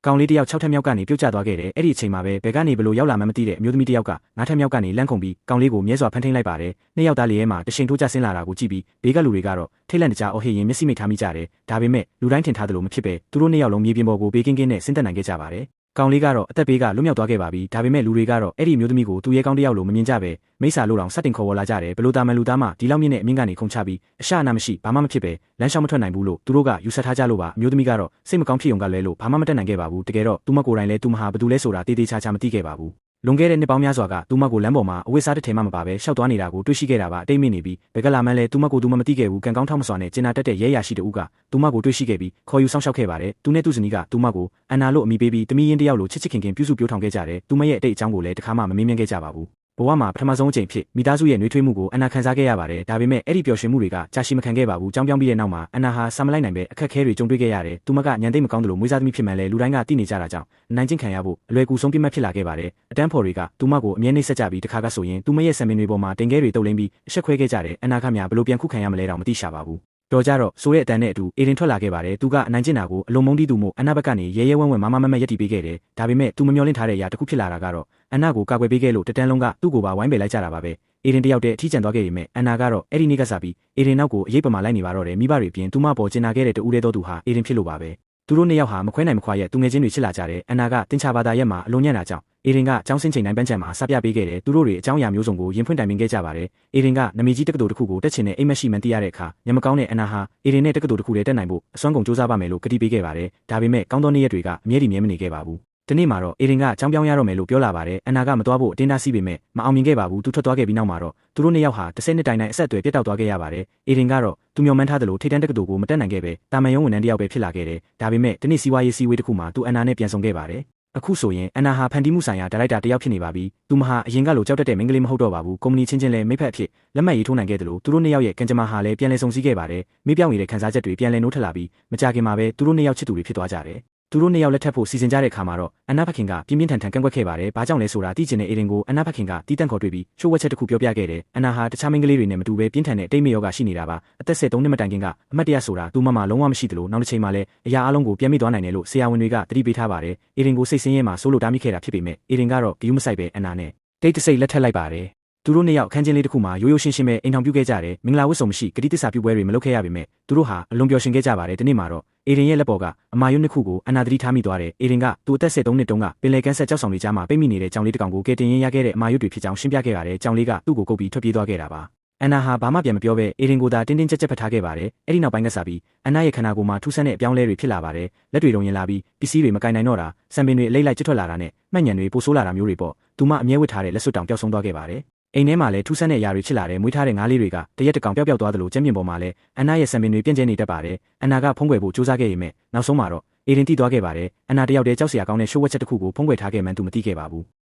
ကောင်လေးတယောက်6ထက်မြောက်ကနေပြုတ်ကျသွားခဲ့တယ်အဲ့ဒီအချိန်မှာပဲဘယ်ကနေဘလို့ရောက်လာမှမသိတဲ့အမျိုးသမီးတယောက်က9ထက်မြောက်ကနေလန့်ခုန်ပြီးကောင်လေးကိုမြဲစွာဖမ်းထိန်လိုက်ပါတယ်နှစ်ယောက်သားလေးရဲ့မှာတရှိန်ထိုးကျဆင်းလာတာကိုကြည့်ပြီးဘေးကလူတွေကတော့ထိတ်လန့်တကြားအော်ဟစ်ရင်မျက်စိမိတ်ထားမိကြတယ်ဒါပေမဲ့လူတိုင်းထင်ထားသလိုမဖြစ်ပဲသူတို့နှစ်ယောက်လုံးမြေပြင်ပေါ်ကိုဘေးကင်းကင်းနဲ့ဆင်းသက်နိုင်ခဲ့ကြပါတယ်ကောင်လေးကတော့အသက်ဘေးကလွတ်မြောက်သွားခဲ့ပါပြီဒါပေမဲ့လူတွေကတော့အဲ့ဒီမျိုးသမီးကိုသူ့ရဲ့ကောင်းတယောက်လိုမမြင်ကြပဲမိစ္ဆာလို့တောင်စတင်ခေါ်ဝေါ်လာကြတယ်ဘလို့တာမန်လူသားမှဒီလောက်မြင့်တဲ့အမြင့်ကနေခုန်ချပြီးအရှအနာမရှိဘာမှမဖြစ်ပဲလမ်းလျှောက်မထွက်နိုင်ဘူးလို့သူတို့ကယူဆထားကြလို့ပါအမျိုးသမီးကတော့စိတ်မကောင်းဖြစ်ုံကလဲလို့ဘာမှမတတ်နိုင်ခဲ့ပါဘူးတကယ်တော့သူမကိုယ်တိုင်လဲသူမဟာဘသူလဲဆိုတာတေးသေးချာချာမသိခဲ့ပါဘူးလွန်ခဲ့တဲ့နှစ်ပေါင်းများစွာကသူမကိုလမ်းပေါ်မှာအဝိစားတစ်ထည်မှမပါပဲရှောက်သွားနေတာကိုတွေ့ရှိခဲ့တာပါအတိတ်မိနေပြီးဘယ်ကလာမှန်းလဲသူမကိုသူမမသိခဲ့ဘူးကံကောင်းထောက်မစွာနဲ့ကျင်နာတက်တဲ့ရဲရရှိတူကသူမကိုတွေ့ရှိခဲ့ပြီးခေါ်ယူဆောင်ရှောက်ခဲ့ပါတယ်သူနဲ့သူ့ဇနီးကသူမကိုအန်နာလို့အမိပေးပြီးတမီးရင်တယောက်လိုချစ်ချစ်ခင်ခင်ပြုစုပြောထောင်ခဲ့ကြတယ်သူမရဲ့အတိတ်အကြောင်းကိုလည်းတခါမှမမေးမြန်းခဲ့ကြပါဘူးဘဝမှာပထမဆုံးအကြိမ်ဖြစ်မိသားစုရဲ့နှွေးထွေးမှုကိုအန်နာခံစားခဲ့ရပါတယ်ဒါပေမဲ့အဲ့ဒီပျော်ရွှင်မှုတွေကကြာရှည်မခံခဲ့ပါဘူးကြောင်းပြောင်းပြီးတဲ့နောက်မှာအန်နာဟာဆာမလိုက်နိုင်ပဲအခက်အခဲတွေကြုံတွေ့ခဲ့ရတယ်သူမကညံသိမ့်မကောင်းသလိုမွေးစားသမီးဖြစ်မှန်းလဲလူတိုင်းကသိနေကြတာကြောင့်နိုင်ကျင့်ခံရဖို့အလွယ်ကူဆုံးပြတ်မှတ်ဖြစ်လာခဲ့ပါတယ်အတန်းဖော်တွေကသူမကိုအမြဲနှိမ့်ဆက်ကြပြီးတခါကဆိုရင်သူမရဲ့ဆံမင်းတွေပေါ်မှာတင်ခဲတွေတုပ်လိမ့်ပြီးအဆက်ခွဲခဲ့ကြတယ်အန်နာကမြဘလို့ပြန်ခုခံရမလဲတော့မသိရှာပါဘူးတော်ကြတော့ဆိုတဲ့အတန်နဲ့အတူအေရင်ထွက်လာခဲ့ပါတယ်သူကအနိုင်ကျင့်တာကိုအလုံးမုန်းတီးသူမို့အန်နာဘက်ကနေရဲရဲဝံ့ဝံ့မမမမရက်တီပေးခဲ့တယ်ဒါပေမဲ့သူမမျှော်လင့်ထားတဲ့အရာတစ်ခုဖြစ်လာတာကတော့အန်နာကိုကာကွယ်ပေးခဲ့လို့တတန်းလုံးကသူ့ကိုပါဝိုင်းပယ်လိုက်ကြတာပါပဲအေရင်တယောက်တည်းအထီးကျန်သွားခဲ့ပေမဲ့အန်နာကတော့အဲ့ဒီနေ့ကစပြီးအေရင်နောက်ကိုအရေးပမာလိုက်နေပါတော့တယ်မိဘတွေပြင်သူမပေါ်ကျင်နာခဲ့တဲ့တူဦးတဲ့တော်သူဟာအေရင်ဖြစ်လို့ပါပဲသူတို့နှစ်ယောက်ဟာမခွဲနိုင်မခွာရဲ့သူငယ်ချင်းတွေချစ်လာကြတယ်အန်နာကတင်ချာဘာသာရက်မှာအလုံးညံ့တာကြောင့်အေရင်ကကျောင်းစင်းချိန်တိုင်းပန်းချံမှာစပြပေးခဲ့တယ်သူတို့တွေအကြောင်းအရာမျိုးစုံကိုရင်ဖွင့်တိုင်ပင်ခဲ့ကြပါတယ်အေရင်ကနမီကြီးတက္ကသိုလ်တစ်ခုကိုတက်ချင်တဲ့အိမ်မက်ရှိမှန်းသိရတဲ့အခါညမကောင်းတဲ့အန်နာဟာအေရင်နဲ့တက္ကသိုလ်တစ်ခုတည်းတက်နိုင်ဖို့အစွမ်းကုန်စူးစမ်းပါမယ်လို့ကတိပေးခဲ့ပါတယ်ဒါပေမဲ့ကောင်းသောနေ့ရက်တွေကအမြဲတည်းမြဲမနေခဲ့ပါဘူးဒီနေ့မှာတော့အေရင်ကကြောင်းပြောင်းရတော့မယ်လို့ပြောလာပါတယ်အန်နာကမသွားဖို့အတင်းသားစီးပေမဲ့မအောင်မြင်ခဲ့ပါဘူးသူထွက်သွားခဲ့ပြီးနောက်မှာတော့သူတို့နှစ်ယောက်ဟာ10နှစ်တိုင်တိုင်အဆက်အသွယ်ပြတ်တောက်သွားခဲ့ရပါတယ်အေရင်ကတော့သူမျှော်မှန်းထားသလိုထိတ်တန်းတက္ကသိုလ်ကိုမတက်နိုင်ခဲ့ပဲတာမန်ရုံးဝန်ထမ်းတစ်ယောက်ပဲဖြစ်လာခဲ့တယ်ဒါပေမဲ့ဒီနေ့စီးပွားရေးစီးဝေးတစ်ခုမှာသူအန်နာနဲ့ပြန်ဆုံခဲ့ပါတယ်အခုဆိုရင်အန်နာဟာဖန်တီးမှုဆိုင်ရာဒါရိုက်တာတစ်ယောက်ဖြစ်နေပါပြီသူမဟာအရင်ကလိုကြောက်တတ်တဲ့မိန်းကလေးမဟုတ်တော့ပါဘူးကုမ္ပဏီချင်းချင်းလည်းမိဖက်အဖြစ်လက်မှတ်ရေးထိုးနိုင်ခဲ့တယ်လို့သူတို့နှစ်ယောက်ရဲ့ကံကြမ္မာဟာလည်းပြန်လည်ဆုံစည်းခဲ့ပါတယ်မိပြောင်းရတဲ့ခန်းစားချက်တွေပြန်လည်နိုးထလာပြီးမကြခင်မှာပဲသူတို့နှစ်ယောက်ချစ်သူတွေဖြစ်သွားကြတယ်သူတို့နှစ်ယောက်လက်ထပ်ဖို့စီစဉ်ကြတဲ့အခါမှာတော့အန်နာဖခင်ကပြင်းပြင်းထန်ထန်ကန့်ကွက်ခဲ့ပါတယ်။ဘာကြောင့်လဲဆိုတာသိချင်တဲ့အေရင်ကိုအန်နာဖခင်ကတီးတန့်ခေါ်တွေ့ပြီးချိုးဝှက်ချက်တစ်ခုပြောပြခဲ့တယ်။အန်နာဟာတခြားမိန်းကလေးတွေနဲ့မတူဘဲပြင်းထန်တဲ့တိတ်မေ့ရောဂါရှိနေတာပါ။အသက်73နှစ်မတိုင်ခင်ကအမတ်တရဆိုတာသူ့မမလုံးဝမရှိသလိုနောက်တစ်ချိန်မှာလည်းအရာအလုံးကိုပြန်မိသွားနိုင်တယ်လို့ဆရာဝန်တွေကသတိပေးထားပါတယ်။အေရင်ကိုစိတ်ဆင်းရဲမှဆိုးလို့တားမိခဲ့တာဖြစ်ပေမဲ့အေရင်ကတော့ဂယုမဆိုင်ပဲအန်နာနဲ့တိတ်တဆိတ်လက်ထပ်လိုက်ပါတယ်။သူတို့နှစ်ယောက်အခန်းချင်းလေးတစ်ခုမှာရိုးရိုးရှင်းရှင်းပဲအိမ်ထောင်ပြုခဲ့ကြတယ်။မင်္ဂလာဝတ်စုံမရှိဂတိတစ္ဆာပြုပွဲတွေမလုပ်ခဲ့ရပေမဲ့သူတို့ဟာအလွန်ပျော်ရွှင်ခဲ့ကြပါတယ်။ဒီနေ့မှာတော့အေရင်ရဲ့လက်ပေါ်ကအမာယွန်းနှစ်ခုကိုအန်နာသတိထားမိသွားတယ်။အေရင်ကသူ့အသက်73နှစ်တုန်းကပင်လယ်ကမ်းဆက်ကြောက်ဆောင်တွေကြားမှာပိတ်မိနေတဲ့ကြောင်လေးတစ်ကောင်ကိုကယ်တင်ရင်းရခဲ့တဲ့အမာယွန်းတွေဖြစ်ကြောင်းရှင်းပြခဲ့ရတယ်။ကြောင်လေးကသူ့ကိုကုပ်ပြီးထွက်ပြေးသွားခဲ့တာပါ။အန်နာဟာဘာမှပြန်မပြောဘဲအေရင်ကိုသာတင်းတင်းကြပ်ကြပ်ဖတ်ထားခဲ့ပါတယ်။အဲ့ဒီနောက်ပိုင်းကစပြီးအန်နာရဲ့ခန္ဓာကိုယ်မှာထူးဆန်းတဲ့အပြောင်းလဲတွေဖြစ်လာပါတယ်။လက်တွေတုံရင်လာပြီးပစ္စည်းတွေမကင်နိုင်တော့တာဆံပင်တွေအလိမ့်လိုက်ကျွတ်ထွက်လာတာနဲ့မှတ်ညံတွေပိုဆိုးလာတာမျိုးတွေပေါ့။သူမအမြဲဝတ်ထားတဲ့လက်စွပ်တောင်ပျောက်ဆုံးသွားခဲ့ပါတယ်။အိမ်ထဲမှာလည်းထူးဆန်းတဲ့အရာတွေဖြစ်လာတယ်မွေးထားတဲ့ငါးလေးတွေကတရက်တကောင်ပျောက်သွားသလိုကျမ်းပြင်ပေါ်မှာလည်းအန်နာရဲ့ဆံပင်တွေပြန့်ကျဲနေတတ်ပါတယ်အန်နာကဖုံးကွယ်ဖို့ကြိုးစားခဲ့ရမယ်နောက်ဆုံးမှာတော့အေရင်တိသွားခဲ့ပါတယ်အန်နာတယောက်တည်းကြောက်စရာကောင်းတဲ့ရှိုးဝှက်ချက်တစ်ခုကိုဖုံးကွယ်ထားခဲ့မှန်းသူမသိခဲ့ပါဘူး